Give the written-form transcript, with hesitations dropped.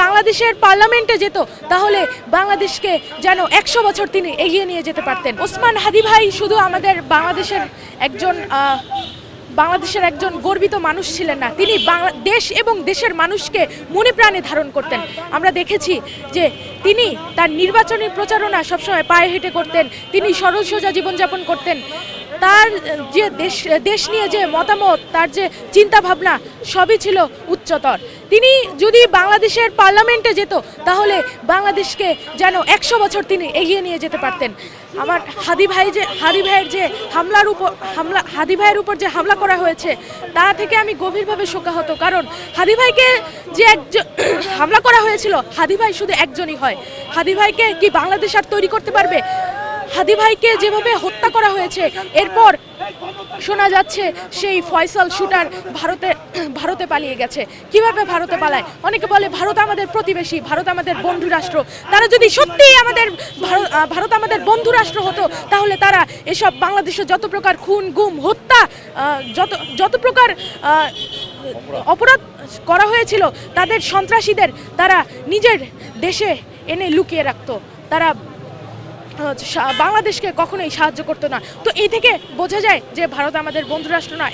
বাংলাদেশের পার্লামেন্টে যেত তাহলে বাংলাদেশকে যেন ১০০ বছর তিনি এগিয়ে নিয়ে যেতে পারতেন। ওসমান হাদী ভাই শুধু আমাদের বাংলাদেশের একজন গর্বিত মানুষ ছিলেন না, তিনি দেশ এবং দেশের মানুষকে মনে প্রাণে ধারণ করতেন। আমরা দেখেছি যে তিনি তার নির্বাচনী প্রচারণা সবসময় পায়ে হেঁটে করতেন, তিনি সরল সোজা জীবনযাপন করতেন। তার যে দেশ নিয়ে যে মতামত, তার যে চিন্তা ভাবনা সবই ছিল উচ্চতর। তিনি যদি বাংলাদেশের পার্লামেন্টে যেত তাহলে বাংলাদেশকে যেন ১০০ বছর তিনি এগিয়ে নিয়ে যেতে পারতেন। আমার হাদী ভাইয়ের উপর যে হামলা করা হয়েছে তা থেকে আমি গভীরভাবে শোকাহত, কারণ হাদী ভাইকে যে হামলা করা হয়েছিল, হাদী ভাই শুধু একজনই হয়। হাদী ভাইকে কি বাংলাদেশ আর তৈরি করতে পারবে? হাদী ভাইকে যেভাবে হত্যা করা হয়েছে, এরপর শোনা যাচ্ছে সেই ফয়সাল শুটার ভারতে পালিয়ে গেছে। কিভাবে ভারতে পালায়? অনেকে বলে ভারত আমাদের প্রতিবেশী, ভারত আমাদের বন্ধু রাষ্ট্র। তারা যদি সত্যিই ভারত আমাদের বন্ধু রাষ্ট্র হতো, তাহলে তারা এসব বাংলাদেশে যত প্রকার খুন গুম হত্যা, যত প্রকার অপরাধ করা হয়েছিল, তাদের সন্ত্রাসীদের তারা নিজের দেশে এনে লুকিয়ে রাখতো। তারা বাংলাদেশকে কখনোই সাহায্য করতো না। তো এই থেকে বোঝা যায় যে ভারত আমাদের বন্ধু রাষ্ট্র না।